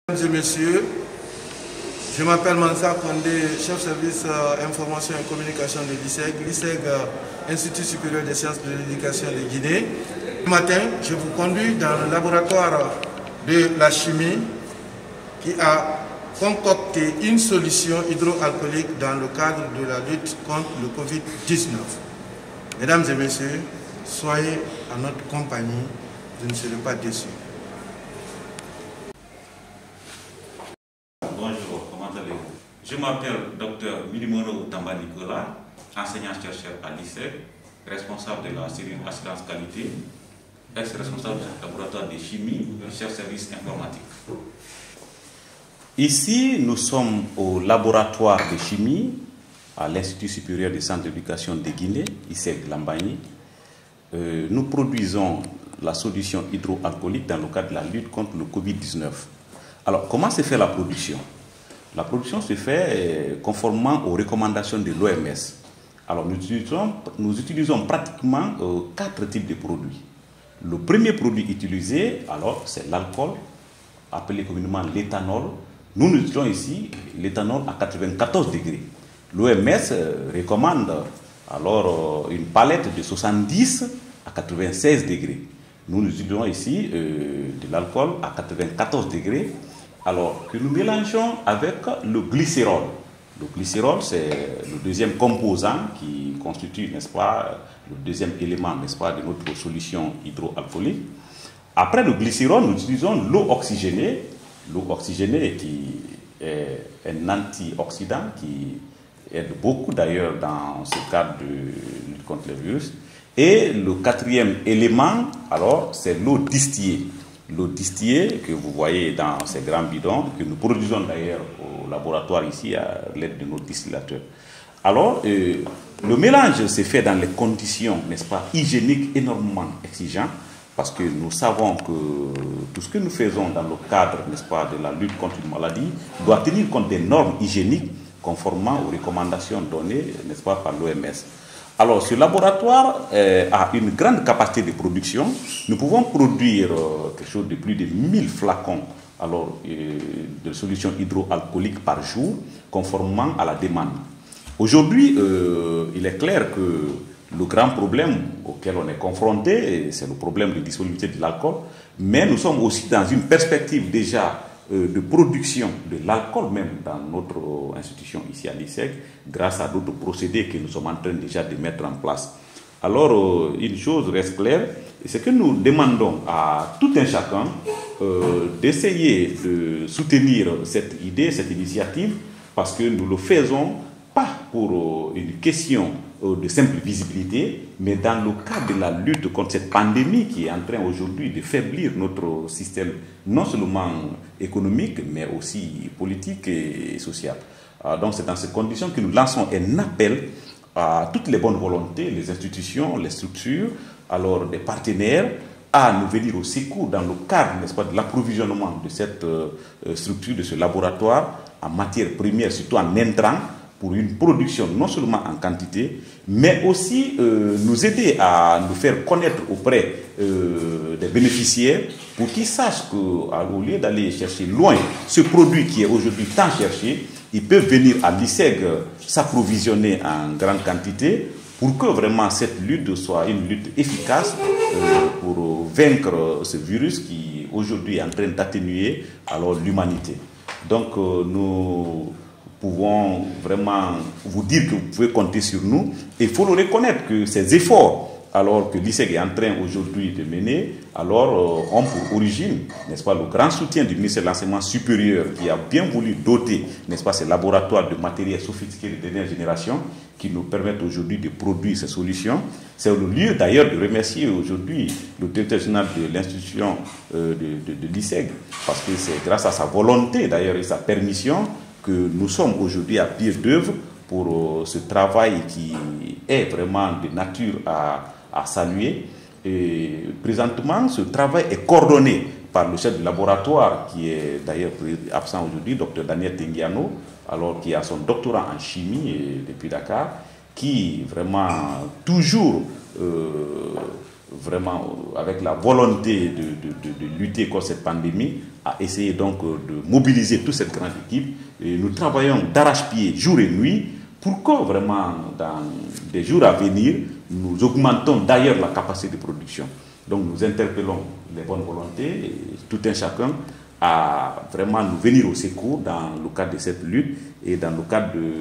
Mesdames et messieurs, je m'appelle Mansa Kondé, chef service information et communication de l'ISEG, Institut supérieur des sciences de l'éducation de Guinée. Ce matin, je vous conduis dans le laboratoire de la chimie qui a concocté une solution hydroalcoolique dans le cadre de la lutte contre le Covid-19. Mesdames et messieurs, soyez à notre compagnie, vous ne serez pas déçus. Bonjour, comment allez-vous? Je m'appelle Dr Milimono Tamba Nicolas, enseignant-chercheur à l'ISEG, responsable de la cellule assurance qualité, ex-responsable du laboratoire de chimie, chef service informatique. Ici, nous sommes au laboratoire de chimie à l'Institut supérieur des sciences de l'éducation de Guinée, ISEG Lambani. Nous produisons la solution hydroalcoolique dans le cadre de la lutte contre le Covid-19. Alors, comment se fait la production? La production se fait conformément aux recommandations de l'OMS. Alors, nous utilisons pratiquement 4 types de produits. Le premier produit utilisé, alors, c'est l'alcool, appelé communément l'éthanol. Nous utilisons ici l'éthanol à 94 degrés. L'OMS recommande alors une palette de 70 à 96 degrés. Nous utilisons ici de l'alcool à 94 degrés, alors que nous mélangeons avec le glycérol. Le glycérol, c'est le deuxième composant qui constitue, n'est-ce pas, le deuxième élément, n'est-ce pas, de notre solution hydroalcoolique. Après le glycérol, nous utilisons l'eau oxygénée. L'eau oxygénée qui est un antioxydant qui aide beaucoup d'ailleurs dans ce cadre de lutte contre le virus. Et le quatrième élément, alors, c'est l'eau distillée. L'eau distillée que vous voyez dans ces grands bidons, que nous produisons d'ailleurs au laboratoire ici à l'aide de nos distillateurs. Alors, le mélange s'est fait dans les conditions, n'est-ce pas, hygiéniques énormément exigeantes, parce que nous savons que tout ce que nous faisons dans le cadre, n'est-ce pas, de la lutte contre une maladie doit tenir compte des normes hygiéniques conformément aux recommandations données, n'est-ce pas, par l'OMS. Alors, ce laboratoire a une grande capacité de production. Nous pouvons produire quelque chose de plus de 1000 flacons alors, de solutions hydroalcooliques par jour, conformément à la demande. Aujourd'hui, il est clair que le grand problème auquel on est confronté, c'est le problème de disponibilité de l'alcool, mais nous sommes aussi dans une perspective déjà de production de l'alcool même dans notre institution ici à l'ISEG, grâce à d'autres procédés que nous sommes en train déjà de mettre en place. Alors, une chose reste claire, c'est que nous demandons à tout un chacun d'essayer de soutenir cette idée, cette initiative, parce que nous le faisons pas pour une question de simple visibilité, mais dans le cadre de la lutte contre cette pandémie qui est en train aujourd'hui de faiblir notre système, non seulement économique, mais aussi politique et social. Donc c'est dans ces conditions que nous lançons un appel à toutes les bonnes volontés, les institutions, les structures, alors des partenaires, à nous venir au secours dans le cadre, n'est-ce pas, de l'approvisionnement de cette structure, de ce laboratoire, en matière première, surtout en intrants, pour une production non seulement en quantité, mais aussi nous aider à nous faire connaître auprès des bénéficiaires pour qu'ils sachent qu'au lieu d'aller chercher loin ce produit qui est aujourd'hui tant cherché, ils peuvent venir à l'ISEG s'approvisionner en grande quantité pour que vraiment cette lutte soit une lutte efficace pour vaincre ce virus qui aujourd'hui est en train d'atténuer alors l'humanité. Donc nous pouvons vraiment vous dire que vous pouvez compter sur nous. Et il faut le reconnaître que ces efforts, alors que l'ISEG est en train aujourd'hui de mener, alors ont pour origine, n'est-ce pas, le grand soutien du ministère de l'Enseignement supérieur qui a bien voulu doter, n'est-ce pas, ces laboratoires de matériel sophistiqué de dernière génération qui nous permettent aujourd'hui de produire ces solutions. C'est le lieu d'ailleurs de remercier aujourd'hui le directeur général de l'institution de l'ISEG, parce que c'est grâce à sa volonté d'ailleurs et sa permission que nous sommes aujourd'hui à pied d'œuvre pour ce travail qui est vraiment de nature à saluer. Et présentement, ce travail est coordonné par le chef du laboratoire, qui est d'ailleurs absent aujourd'hui, Dr Daniel Tengiano, alors qui a son doctorat en chimie depuis Dakar, qui vraiment toujours vraiment avec la volonté de lutter contre cette pandémie, a essayé donc de mobiliser toute cette grande équipe. Et nous travaillons d'arrache-pied jour et nuit pour que vraiment dans des jours à venir, nous augmentons d'ailleurs la capacité de production. Donc nous interpellons les bonnes volontés, et tout un chacun, à vraiment nous venir au secours dans le cadre de cette lutte et dans le cadre de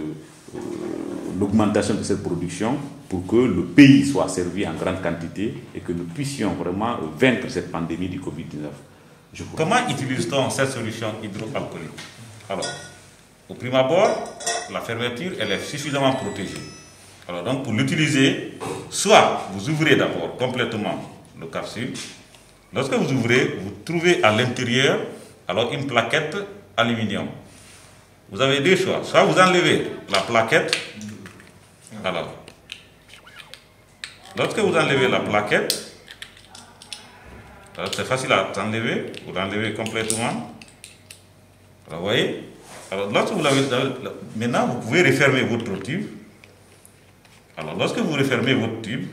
l'augmentation de cette production pour que le pays soit servi en grande quantité et que nous puissions vraiment vaincre cette pandémie du Covid-19. Comment utilise-t-on cette solution hydroalcoolique? Alors, au prime abord, la fermeture elle est suffisamment protégée. Alors donc pour l'utiliser, soit vous ouvrez d'abord complètement le capsule. Lorsque vous ouvrez, vous trouvez à l'intérieur alors une plaquette aluminium. Vous avez deux choix. Soit vous enlevez la plaquette. Alors, lorsque vous enlevez la plaquette, c'est facile à enlever. Vous l'enlevez complètement. Alors, vous voyez. Alors, lorsque vous l'avez, maintenant, vous pouvez refermer votre tube. Alors, lorsque vous refermez votre tube,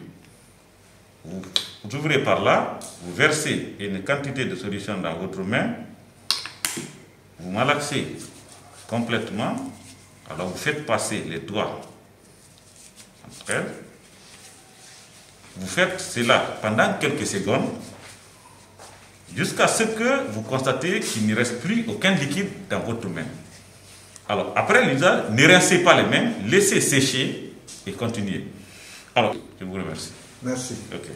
vous ouvrez par là, vous versez une quantité de solution dans votre main, vous malaxez complètement, alors vous faites passer les doigts entre elles. Vous faites cela pendant quelques secondes, jusqu'à ce que vous constatez qu'il ne reste plus aucun liquide dans votre main. Alors, après l'usage, ne rincez pas les mains, laissez sécher et continuez. Alors, je vous remercie. Merci. Ok.